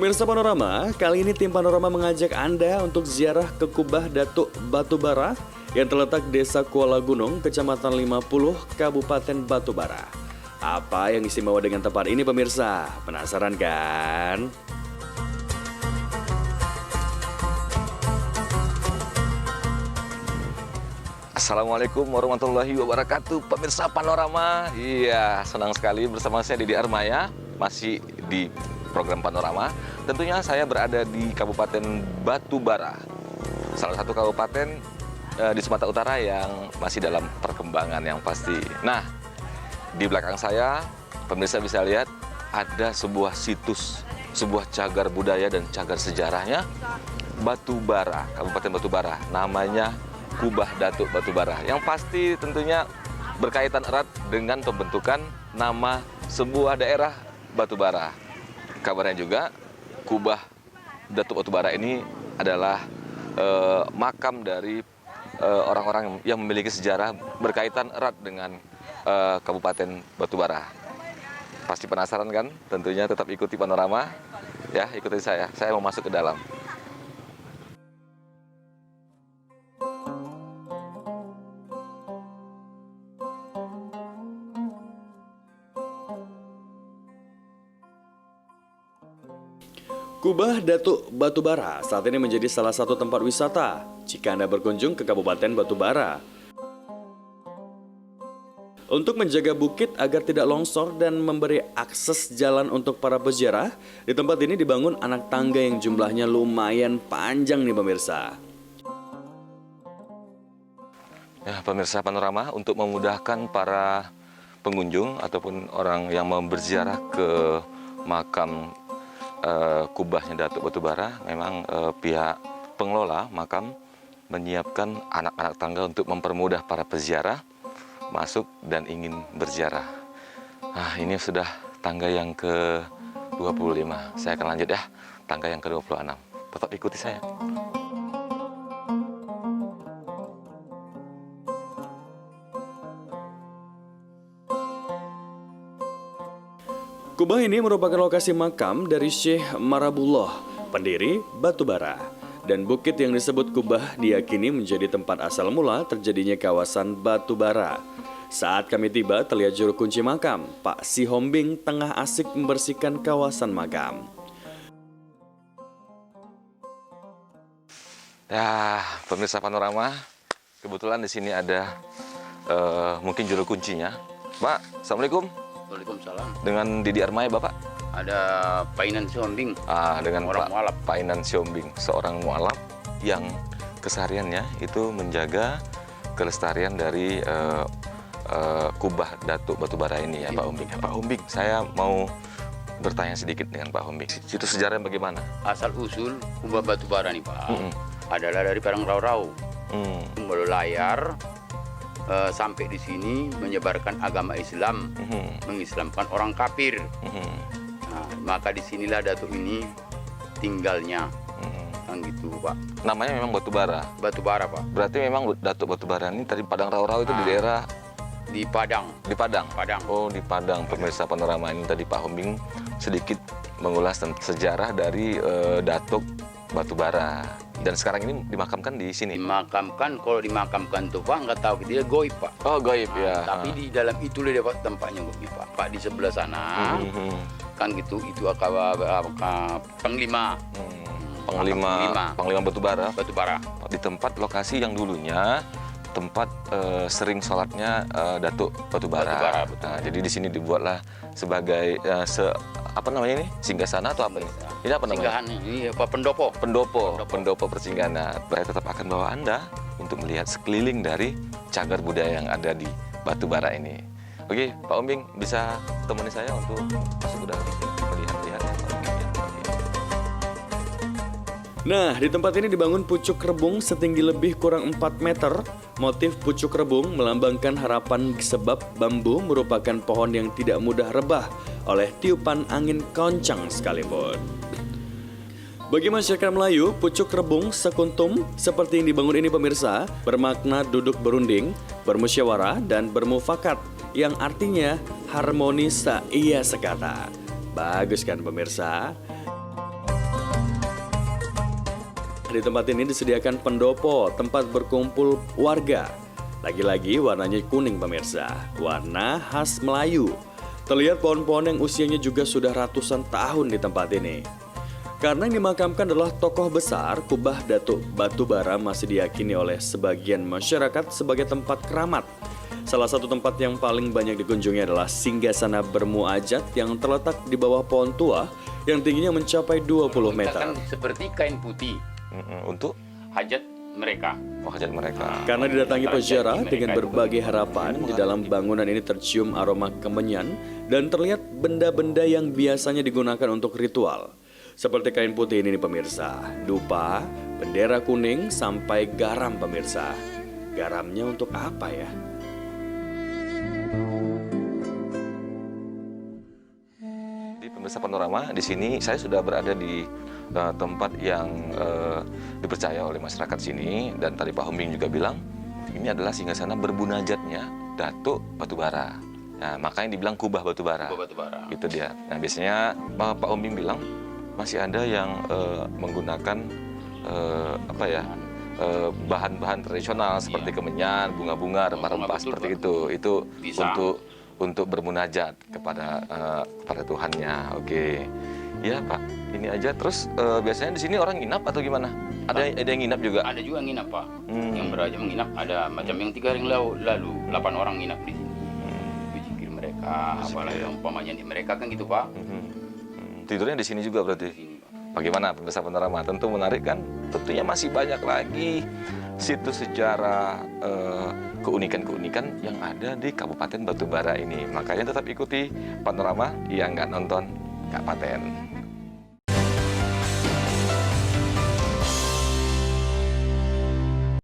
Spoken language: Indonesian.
Pemirsa Panorama, kali ini tim Panorama mengajak Anda untuk ziarah ke Kubah Datuk Batubara yang terletak Desa Kuala Gunung, Kecamatan 50, Kabupaten Batubara. Apa yang istimewa dengan tempat ini pemirsa? Penasaran kan? Assalamualaikum warahmatullahi wabarakatuh, pemirsa Panorama. Iya, senang sekali bersama saya Didi Armaya, masih di program Panorama. Tentunya saya berada di Kabupaten Batubara, salah satu kabupaten di Sumatera Utara yang masih dalam perkembangan yang pasti. Nah, di belakang saya, pemirsa bisa lihat ada sebuah situs, sebuah cagar budaya dan cagar sejarahnya Batubara, Kabupaten Batubara. Namanya Kubah Datuk Batubara, yang pasti tentunya berkaitan erat dengan pembentukan nama sebuah daerah Batubara. Kabarnya juga Kubah Datuk Batubara ini adalah makam dari orang-orang yang memiliki sejarah berkaitan erat dengan Kabupaten Batubara. Pasti penasaran kan? Tentunya tetap ikuti Panorama, ya, ikuti saya. Saya mau masuk ke dalam. Kubah Datuk Batubara saat ini menjadi salah satu tempat wisata jika Anda berkunjung ke Kabupaten Batubara. Untuk menjaga bukit agar tidak longsor dan memberi akses jalan untuk para peziarah, di tempat ini dibangun anak tangga yang jumlahnya lumayan panjang nih pemirsa. Ya, pemirsa Panorama, untuk memudahkan para pengunjung ataupun orang yang mau berziarah ke makam kubahnya Datuk Batubara, memang pihak pengelola makam menyiapkan anak-anak tangga untuk mempermudah para peziarah masuk dan ingin berziarah. Nah, ini sudah tangga yang ke-25. Saya akan lanjut ya, tangga yang ke-26. Tetap ikuti saya. Kubah ini merupakan lokasi makam dari Syekh Marabullah, pendiri Batubara. Dan bukit yang disebut Kubah diyakini menjadi tempat asal mula terjadinya kawasan Batubara. Saat kami tiba, terlihat juru kunci makam, Pak Sihombing tengah asik membersihkan kawasan makam. Ya, pemirsa Panorama, kebetulan di sini ada mungkin juru kuncinya. Pak, Assalamualaikum. Waalaikumsalam. Dengan Didi Armaya, Bapak? Ada Painan Siombing. Dengan orang Pak mualaf. Painan Siombing, seorang mualaf yang kesehariannya itu menjaga kelestarian dari Kubah Datuk Batubara ini ya, Pak Hombing. Pak Hombing, saya mau bertanya sedikit dengan Pak Hombing. Situs sejarahnya bagaimana? Asal usul Kubah Batubara nih Pak, adalah dari Padang Rau-Rau. Melayar sampai di sini menyebarkan agama Islam, mengislamkan orang kafir. Nah, maka disinilah Datuk ini tinggalnya, kan gitu Pak. Namanya memang Batubara. Batubara Pak. Berarti memang Datuk Batubara ini tadi Padang Rau-Rau itu di daerah di Padang. Di Padang. Padang. Oh, di Padang. Pemirsa Panorama, ini tadi Pak Hombing sedikit mengulas tentang sejarah dari Datuk Batubara. Dan sekarang ini dimakamkan di sini. Dimakamkan, kalau dimakamkan tuh Pak, nggak tahu dia goib Pak. Oh, goib ya. Tapi di dalam itu dia dapat tempatnya goib Pak. Pak di sebelah sana, kan gitu, itu Panglima. Panglima Batubara. Batubara. Di tempat lokasi yang dulunya tempat sering sholatnya Datuk Batubara. Betul. Nah, jadi di sini dibuatlah sebagai apa namanya ini? Singgasana atau apa ini? Ini apa namanya? Singgahan ini apa, pendopo persinggahan. Nah, saya tetap akan bawa Anda untuk melihat sekeliling dari cagar budaya yang ada di Batubara ini. Oke, Pak Hombing bisa temani saya untuk masuk ke dalam melihat-lihat ya, Pak Hombing. Nah, di tempat ini dibangun pucuk rebung setinggi lebih kurang 4 meter. Motif pucuk rebung melambangkan harapan sebab bambu merupakan pohon yang tidak mudah rebah oleh tiupan angin kencang sekalipun. Bagi masyarakat Melayu, pucuk rebung sekuntum seperti yang dibangun ini pemirsa bermakna duduk berunding, bermusyawarah, dan bermufakat yang artinya harmoni saia sekata. Bagus kan pemirsa? di tempat ini disediakan pendopo, tempat berkumpul warga. Lagi-lagi warnanya kuning pemirsa, warna khas Melayu. Terlihat pohon-pohon yang usianya juga sudah ratusan tahun di tempat ini. Karena yang dimakamkan adalah tokoh besar, kubah Datuk Batubara masih diyakini oleh sebagian masyarakat sebagai tempat keramat. Salah satu tempat yang paling banyak dikunjungi adalah Singgasana Bermuajat yang terletak di bawah pohon tua yang tingginya mencapai 20 meter. Seperti kain putih Untuk hajat mereka. hajat mereka. Karena didatangi peziarah dengan berbagai harapan, di dalam bangunan ini tercium aroma kemenyan dan terlihat benda-benda yang biasanya digunakan untuk ritual. Seperti kain putih ini nih pemirsa, dupa, bendera kuning, sampai garam pemirsa. Garamnya untuk apa ya? Di pemirsa Panorama, di sini saya sudah berada di tempat yang dipercaya oleh masyarakat sini, dan tadi Pak Hombing juga bilang ini adalah singgasana berbunajatnya Datuk Batubara. Nah, makanya dibilang kubah Batubara. Kubah Batubara. Itu dia. Nah, biasanya Pak Hombing bilang masih ada yang menggunakan bahan-bahan tradisional seperti kemenyan, bunga-bunga, rempah-rempah seperti Pak. itu Bisa. untuk bermunajat kepada Tuhannya. Oke. Ya Pak, ini aja. Terus biasanya di sini orang nginap atau gimana? Ada yang nginap juga? Ada juga yang nginap Pak. Yang beraja menginap ada macam yang 3 hari lalu 8 orang nginap di sini. Berzikir mereka, apalagi umpamanya di mereka kan gitu Pak. Tidurnya di sini juga berarti? Di sini, Pak. Bagaimana pemirsa Panorama? Tentu menarik kan? Tentunya masih banyak lagi situs sejarah, keunikan-keunikan yang ada di Kabupaten Batubara ini. Makanya tetap ikuti Panorama, yang nggak nonton nggak paten.